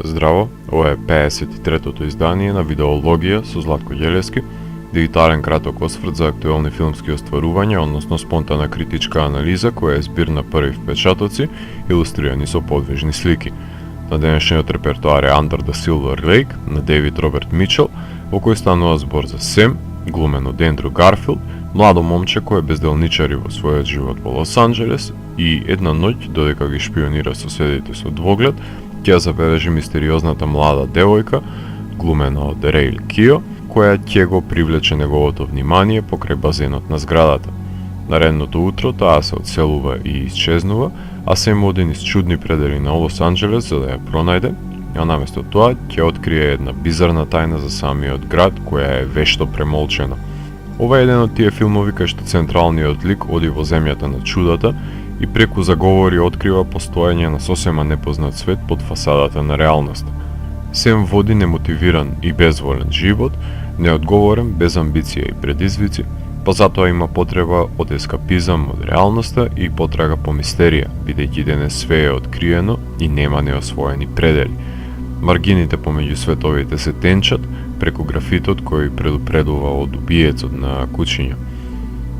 Здраво, ова е 53-тото издание на Видеологија со Златко Ѓелевски, дигитален краток осврт за актуелни филмски остварувања, односно спонтана критичка анализа која е збир на први впечатоци, илустрирани со подвижни слики. На денешниот репертоар е Under the Silver Lake на Дейвид Роберт Мичел, во кој станува збор за Сем, глумен од Ендрю Гарфилд, младо момче кое безделничари во својот живот во Лос Анџелес и една ноќ, додека ги шпионира соседите со двоглед, ќе забележи мистериозната млада девојка, глумена од Рейл Кио, која ќе го привлече неговото внимание покрај базенот на зградата. Наредното утро таа се одселува и исчезнува, а Сем оди низ чудни предели на Лос Анџелес за да ја пронајде, а наместо тоа ќе открие една бизарна тајна за самиот град која е вешто премолчена. Ова е еден од тие филмови кај што централниот лик оди во земјата на чудата и преку заговори открива постоење на сосема непознат свет под фасадата на реалноста. Сем води немотивиран и безволен живот, неодговорен, без амбиција и предизвици, па затоа има потреба од ескапизам од реалноста и потрага по мистерија, бидејќи денес све е откриено и нема неосвоени предели. Маргините помеѓу световите се тенчат преку графитот кој предупредува од убиецот на кучиња.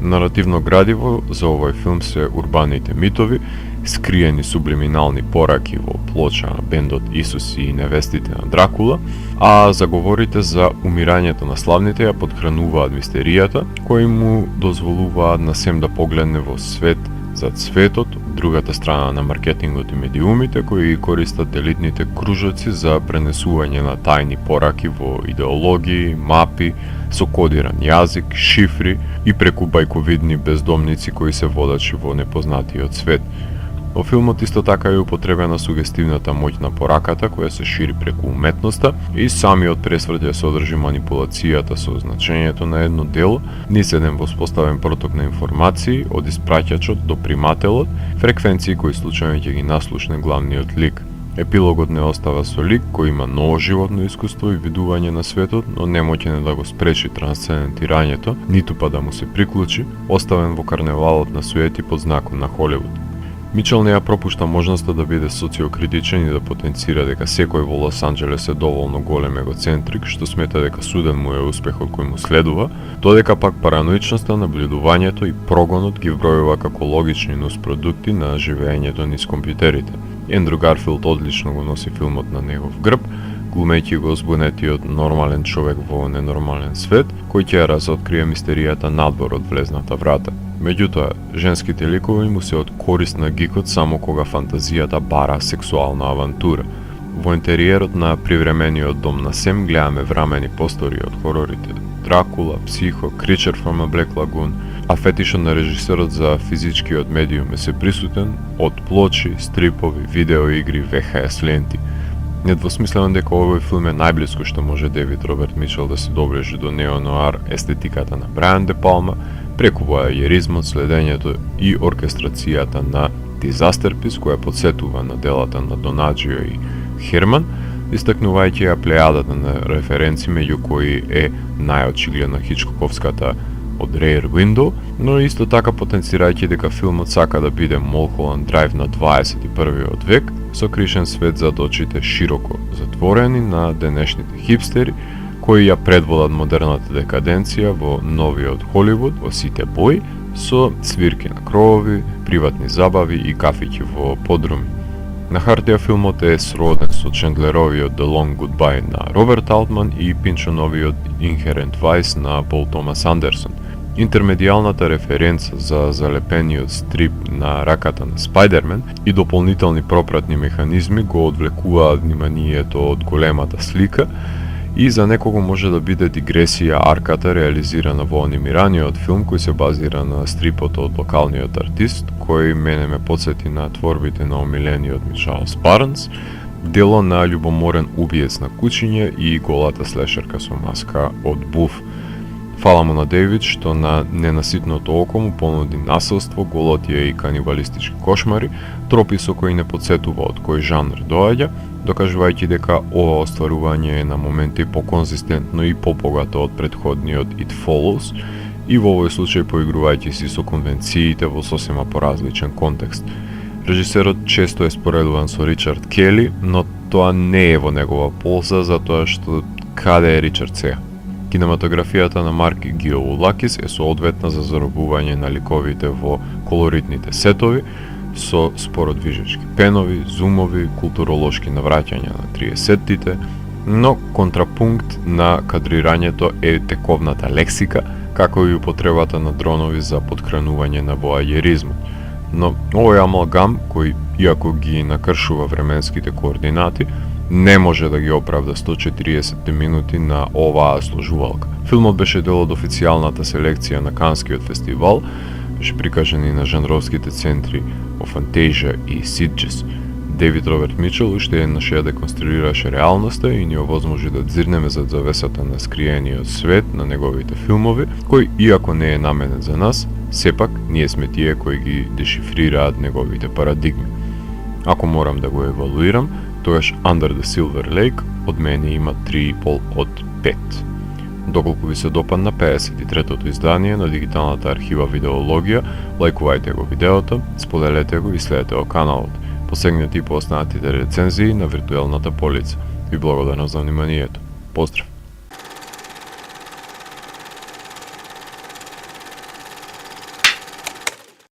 Наративно градиво за овој филм се урбаните митови, скриени сублиминални пораки во плоча на бендот Исус и невестите на Дракула, а заговорите за умирањето на славните ја подхрануваат мистеријата, кои му дозволуваат на Сем да погледне во свет зад светот, другата страна на маркетингот и медиумите кои користат елитните кружоци за пренесување на тајни пораки во идеологии, мапи, со кодиран јазик, шифри и преку бајковидни бездомници кои се водачи во непознатиот свет. Во филмот исто така е употребена сугестивната моќ на пораката која се шири преку уметноста и самиот пресврт ја содржи манипулацијата со значењето на едно дело, низ еден воспоставен проток на информации од испраќачот до примателот, фреквенции кои случајно ќе ги наслушне главниот лик. Епилогот не остава со лик кој има ново животно искуство и видување на светот, но немоќен е да го спречи трансцендентирањето, ниту па да му се приклучи, оставен во карневалот на суети под знакот на Холивуд. Мичел не ја пропушта можноста да биде социокритичен и да потенцира дека секој во Лос Анџелес е доволно голем егоцентрик, што смета дека суден му е успехот кој му следува, додека пак параноичноста, наблюдувањето и прогонот ги вбројува како логични нуспродукти на живеењето низ компјутерите. Ендрю Гарфилд одлично го носи филмот на негов грб, глумејќи го збунетиот нормален човек во ненормален свет, кој ќе ја разоткрие мистеријата надвор од влезната врата. Меѓутоа, женските ликови му се од корист на гикот само кога фантазијата бара сексуална авантура. Во интериерот на привремениот дом на Сем гледаме врамени постори од хорорите Дракула, Психо, Creature from a Black Lagoon, а фетишот на режисерот за физичкиот медиум е се присутен од плочи, стрипови, видеоигри, VHS ленти. Недвосмислено дека овој филм е најблиско што може Дейвид Роберт Мичел да се доближи до неонуар естетиката на Брайан Де Палма, преку воајеризмот, следењето и оркестрацијата на Дизастерпис, која подсетува на делата на Донаджио и Херман, истакнувајќи ја плејадата на референци меѓу кои е најочигледно хичкоковската од Rear Window, но исто така потенцирајќи дека филмот сака да биде Mulholland Drive на 21. век, со кришен свет зад очите широко затворени на денешните хипстери, кои ја предводат модерната декаденција во новиот Холивуд, во сите бои, со свирки на кровови, приватни забави и кафиќи во подруми. На хартија филмот е сроден со Чендлеровиот The Long Goodbye на Роберт Алтман и Пинчоновиот Inherent Vice на Пол Томас Андерсон. Интермедијалната референца за залепениот стрип на раката на Спајдермен и дополнителни пропратни механизми го одвлекуваат вниманието од големата слика и за некого може да биде дигресија арката реализирана во анимираниот филм кој се базира на стрипот од локалниот артист, кој мене ме подсети на творбите на омилениот ми Чарлс Барнс, дело на љубоморен убиец на кучиња и голата слешерка со маска од буф. Фала му на Дейвид што на ненаситното око му понуди насилство, голотија и канибалистички кошмари, тропи со кои не подсетува од кој жанр доаѓа, докажувајќи дека ова остварување е на моменти поконзистентно и попогато од претходниот It Follows и во овој случај поигрувајќи си со конвенциите во сосема поразличен контекст. Режисерот често е споредуван со Ричард Кели, но тоа не е во негова полза, затоа што каде е Ричард сега? Кинематографијата на Марк Гиоулакис е соодветна за заробување на ликовите во колоритните сетови, со спородвижечки пенови, зумови, културолошки навраќања на 30-тите, но контрапункт на кадрирањето е тековната лексика, како и употребата на дронови за подкранување на воајеризмот. Но овој амалгам, кој иако ги накршува временските координати, не може да ги оправда 140 минути на оваа сложувалка. Филмот беше дел од официјалната селекција на Канскиот фестивал, беше прикажен и на жанровските центри во Фантазија и Сиджес. Дейвид Роберт Мичел уште еднаш ја деконструираше реалноста и ни овозможи да дзирнеме зад завесата на скриениот свет на неговите филмови, кој иако не е наменет за нас, сепак ние сме тие кои ги дешифрираат неговите парадигми. Ако морам да го евалуирам, тогаш Under the Silver Lake од мене има 3,5 од 5. Доколку ви се допадна 53-тото издание на дигиталната архива Видеологија, лајкувајте го видеото, споделете го и следете го каналот. Посегнете и по останатите рецензии на виртуелната полица. Ви благодарам за вниманието. Поздрав!